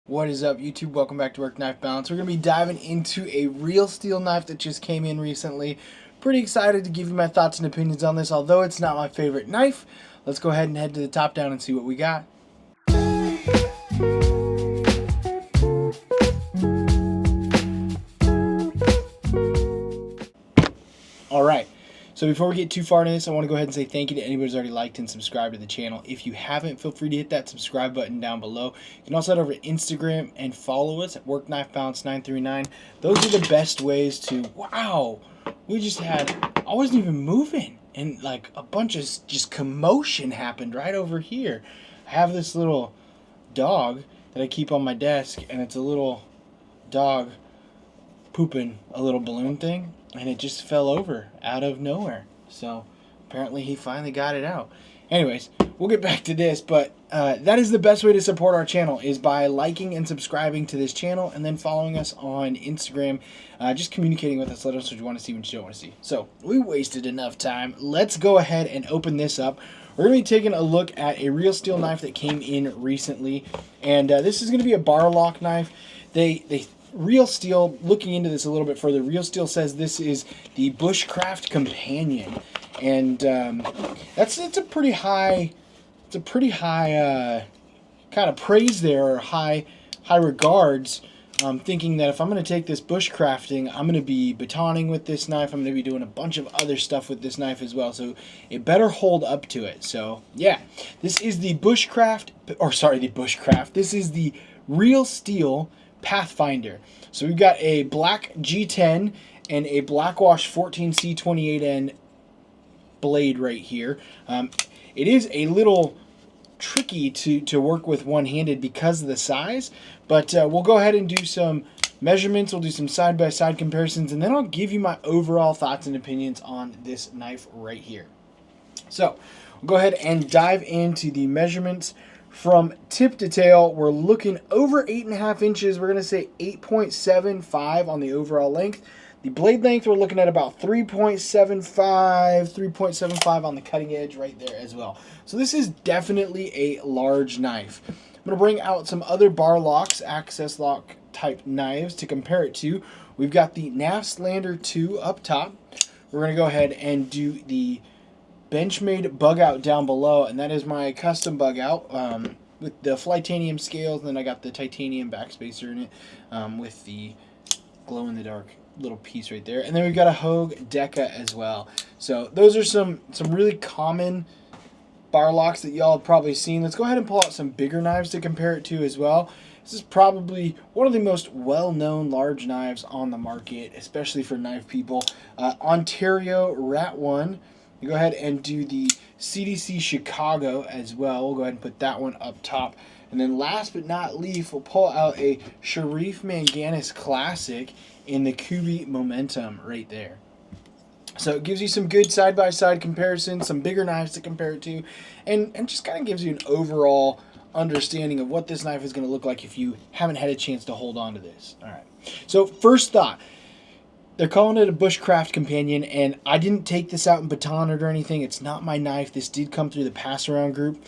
What is up, YouTube? Welcome back to Work Knife Balance. We're going to be diving into a real steel knife that just came in recently. Pretty excited to give you my thoughts and opinions on this. Although it's not my favorite knife, let's go ahead and head to the top down and see what we got. Alright, so before we get too far into this, I want to go ahead and say thank you to anybody who's already liked and subscribed to the channel. If you haven't, feel free to hit that subscribe button down below. You can also head over to Instagram and follow us at WorkKnifeBalance939. Those are the best ways to, wow, we just had, I wasn't even moving, and like a bunch of just commotion happened right over here. I have this little dog that I keep on my desk, and it's a little dog pooping a little balloon thing, and it just fell over out of nowhere. So apparently he finally got it out. Anyways, we'll get back to this, but that is the best way to support our channel, is by liking and subscribing to this channel, and then following us on Instagram, just communicating with us, let us know what you want to see, what you don't want to see. So we wasted enough time. Let's go ahead and open this up. We're going to be taking a look at a real steel knife that came in recently, and this is going to be a bar lock knife. They Real Steel, looking into this a little bit further, Real Steel says this is the Bushcraft Companion, and it's a pretty high kind of praise there, or high regards. Thinking that if I'm going to take this bushcrafting, I'm going to be batoning with this knife. I'm going to be doing a bunch of other stuff with this knife as well, so it better hold up to it. So yeah, this is the Bushcraft. This is the Real Steel Pathfinder. So we've got a black G10 and a Blackwash 14C28N blade right here. It is a little tricky to work with one-handed because of the size, but we'll go ahead and do some measurements. We'll do some side-by-side comparisons, and then I'll give you my overall thoughts and opinions on this knife right here. So we'll go ahead and dive into the measurements. From tip to tail, we're looking over 8.5 inches. We're going to say 8.75 on the overall length. The blade length, we're looking at about 3.75 on the cutting edge right there as well. So this is definitely a large knife. I'm going to bring out some other bar locks, access lock type knives to compare it to. We've got the Navslander 2 up top. We're going to go ahead and do the Benchmade bug out down below, and that is my custom bug out with the Flytanium scales, and then I got the titanium backspacer in it with the glow in the dark little piece right there, and then we've got a Hogue Deca as well. So those are some really common bar locks that y'all have probably seen. Let's go ahead and pull out some bigger knives to compare it to as well. This is probably one of the most well-known large knives on the market, especially for knife people. Ontario Rat 1. You go ahead and do the CDC Chicago as well. We'll go ahead and put that one up top. And then last but not least, we'll pull out a Sharif Manganis Classic in the Kubi Momentum right there. So it gives you some good side-by-side comparisons, some bigger knives to compare it to, and just kind of gives you an overall understanding of what this knife is going to look like if you haven't had a chance to hold on to this. All right. So first thought. They're calling it a Bushcraft Companion, and I didn't take this out and baton it or anything. It's not my knife. This did come through the pass-around group.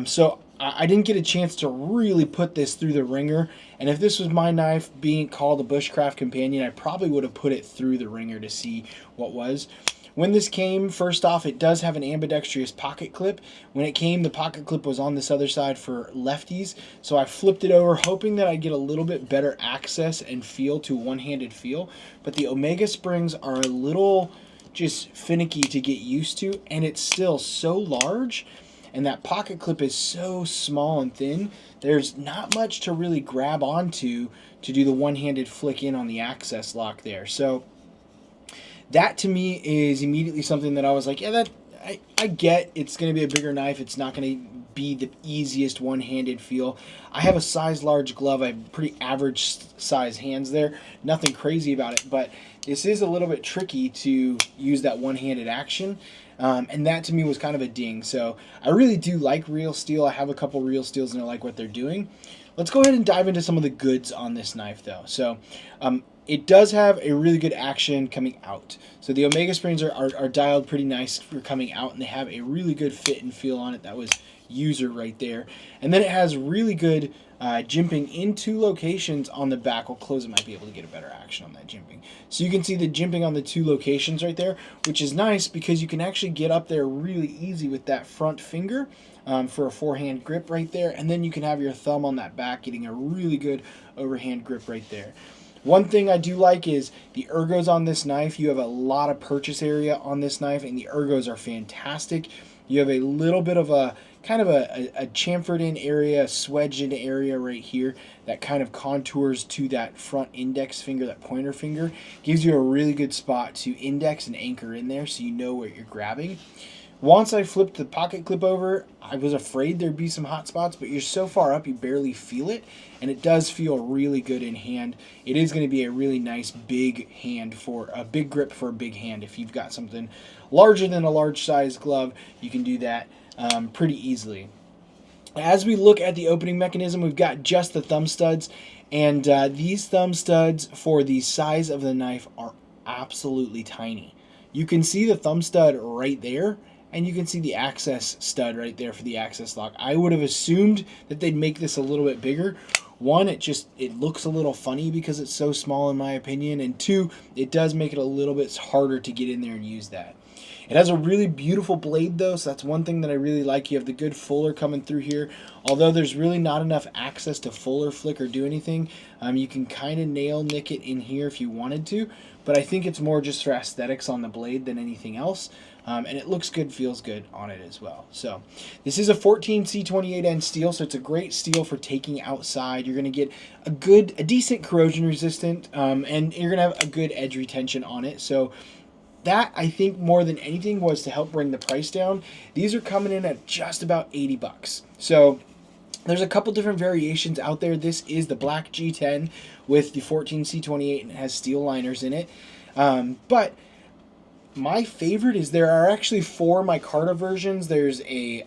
So I didn't get a chance to really put this through the ringer. And if this was my knife being called a Bushcraft Companion, I probably would have put it through the ringer to see what was. When this came, first off, it does have an ambidextrous pocket clip. When it came, the pocket clip was on this other side for lefties, so I flipped it over, hoping that I'd get a little bit better access and feel to one-handed feel. But the Omega springs are a little just finicky to get used to, and it's still so large, and that pocket clip is so small and thin, there's not much to really grab onto to do the one-handed flick in on the access lock there. So that to me is immediately something that I was like, yeah, that I get it's going to be a bigger knife. It's not going to be the easiest one-handed feel. I have a size large glove. I have pretty average size hands there. Nothing crazy about it, but this is a little bit tricky to use that one-handed action. And that to me was kind of a ding. So I really do like Real Steel. I have a couple Real Steels and I like what they're doing. Let's go ahead and dive into some of the goods on this knife though. So it does have a really good action coming out. So the Omega springs are dialed pretty nice for coming out, and they have a really good fit and feel on it. That was user right there. And then it has really good jimping in 2 locations on the back. I'll close it, might be able to get a better action on that jimping. So you can see the jimping on the 2 locations right there, which is nice because you can actually get up there really easy with that front finger for a forehand grip right there, and then you can have your thumb on that back getting a really good overhand grip right there. One thing I do like is the ergos on this knife. You have a lot of purchase area on this knife, and the ergos are fantastic. You have a little bit of a kind of a chamfered in area, a swedged in area right here that kind of contours to that front index finger, that pointer finger. Gives you a really good spot to index and anchor in there so you know what you're grabbing. Once I flipped the pocket clip over, I was afraid there'd be some hot spots, but you're so far up you barely feel it, and it does feel really good in hand. It is going to be a really nice big hand for a big grip for a big hand. If you've got something larger than a large size glove, you can do that pretty easily. As we look at the opening mechanism, we've got just the thumb studs, and these thumb studs for the size of the knife are absolutely tiny. You can see the thumb stud right there, and you can see the access stud right there for the access lock. I would have assumed that they'd make this a little bit bigger. One, it looks a little funny because it's so small in my opinion, and two, it does make it a little bit harder to get in there and use that. It has a really beautiful blade though, so that's one thing that I really like. You have the good fuller coming through here. Although there's really not enough access to fuller, flick, or do anything, you can kind of nail nick it in here if you wanted to, but I think it's more just for aesthetics on the blade than anything else. And it looks good, feels good on it as well. So this is a 14C28N steel, so it's a great steel for taking outside. You're going to get a decent corrosion resistant, and you're going to have a good edge retention on it. So that, I think, more than anything was to help bring the price down. These are coming in at just about 80 bucks. So there's a couple different variations out there. This is the black G10 with the 14C28, and it has steel liners in it. But my favorite is there are actually 4 micarta versions. There's a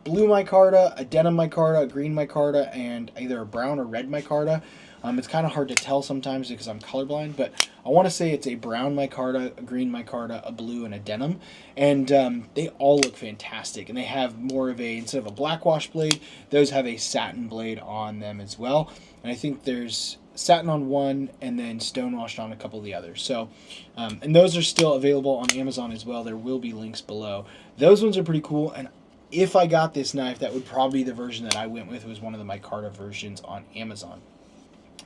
blue micarta, a denim micarta, a green micarta, and either a brown or red micarta. It's kind of hard to tell sometimes because I'm colorblind, but I want to say it's a brown micarta, a green micarta, a blue, and a denim. And they all look fantastic. And they have more of a, instead of a black wash blade, those have a satin blade on them as well. And I think there's satin on one and then stonewashed on a couple of the others. So, and those are still available on Amazon as well. There will be links below. Those ones are pretty cool. And if I got this knife, that would probably be the version that I went with. It was one of the micarta versions on Amazon.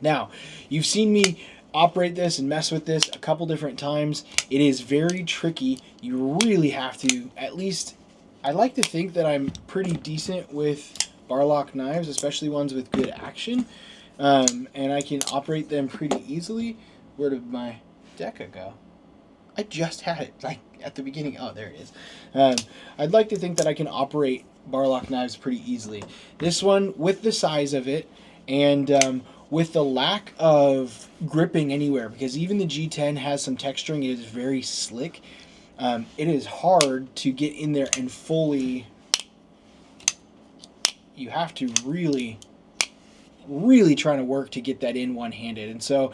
Now, you've seen me operate this and mess with this a couple different times. It is very tricky. You really have to, at least, I like to think that I'm pretty decent with bar lock knives, especially ones with good action. And I can operate them pretty easily. Where did my Deca go? I just had it, like, at the beginning. Oh, there it is. I'd like to think that I can operate bar lock knives pretty easily. This one, with the size of it, and with the lack of gripping anywhere, because even the G10 has some texturing, it is very slick. It is hard to get in there and fully, you have to really trying to work to get that in one-handed. And so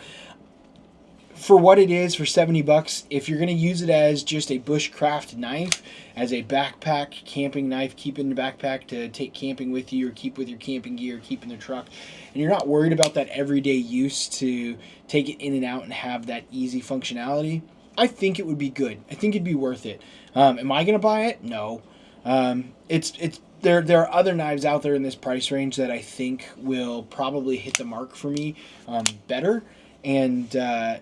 for what it is, for 70 bucks, if you're going to use it as just a bushcraft knife, as a backpack camping knife, keep in the backpack to take camping with you or keep with your camping gear, keep in the truck, and you're not worried about that everyday use to take it in and out and have that easy functionality, I think it would be good. I think it'd be worth it. Am I going to buy it? No. There are other knives out there in this price range that I think will probably hit the mark for me better and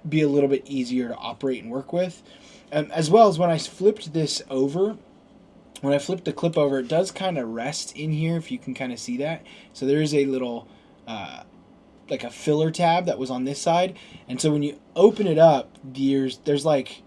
be a little bit easier to operate and work with. As well as when I flipped this over, when I flipped the clip over, it does kind of rest in here, if you can kind of see that. So there is a little, like a filler tab that was on this side. And so when you open it up, there's like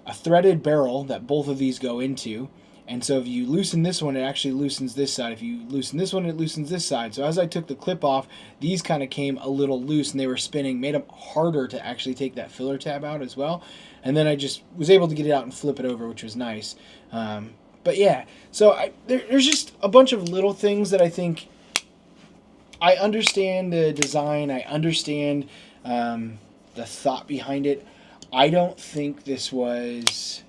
a threaded barrel that both of these go into. And so if you loosen this one, it actually loosens this side. If you loosen this one, it loosens this side. So as I took the clip off, these kind of came a little loose and they were spinning, made them harder to actually take that filler tab out as well. And then I just was able to get it out and flip it over, which was nice. But yeah, so there's just a bunch of little things that I think, I understand the design, I understand the thought behind it. I don't think this was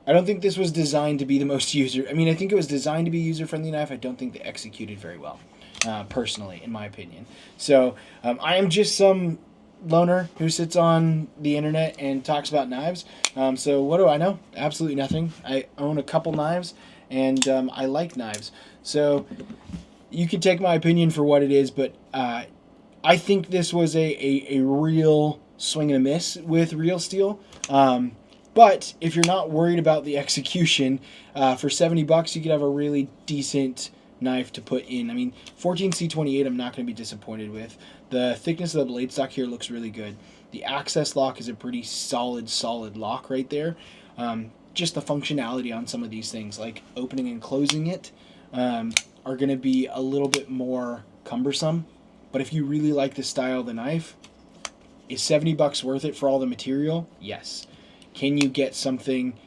designed to be the most I think it was designed to be a user-friendly knife. I don't think they executed very well. personally, in my opinion. So I am just some loner who sits on the internet and talks about knives. So what do I know? Absolutely nothing. I own a couple knives, and I like knives. So you can take my opinion for what it is, but I think this was a real swing and a miss with Real Steel. But if you're not worried about the execution, for $70 you could have a really decent knife to put in. I mean, 14C28 I'm not going to be disappointed with. The thickness of the blade stock here looks really good. The access lock is a pretty solid lock right there. Just the functionality on some of these things, like opening and closing it, are going to be a little bit more cumbersome. But if you really like the style of the knife, is $70 worth it for all the material? Yes. Can you get something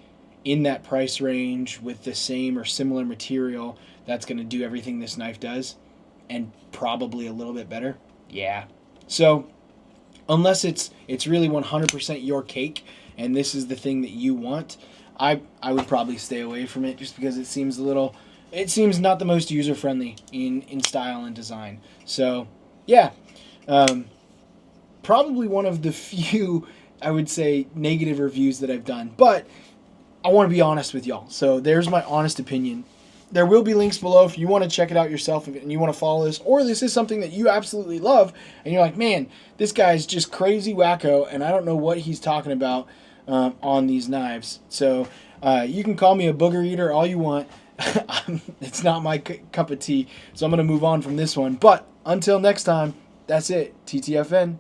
in that price range with the same or similar material that's going to do everything this knife does and probably a little bit better? Yeah. So unless it's really 100% your cake and this is the thing that you want, I would probably stay away from it, just because it seems not the most user friendly in style and design. So yeah, probably one of the few, I would say, negative reviews that I've done. But I want to be honest with y'all. So there's my honest opinion. There will be links below if you want to check it out yourself and you want to follow this, or this is something that you absolutely love and you're like, man, this guy's just crazy wacko and I don't know what he's talking about on these knives. So you can call me a booger eater all you want. It's not my cup of tea, so I'm going to move on from this one. But until next time, that's it. TTFN.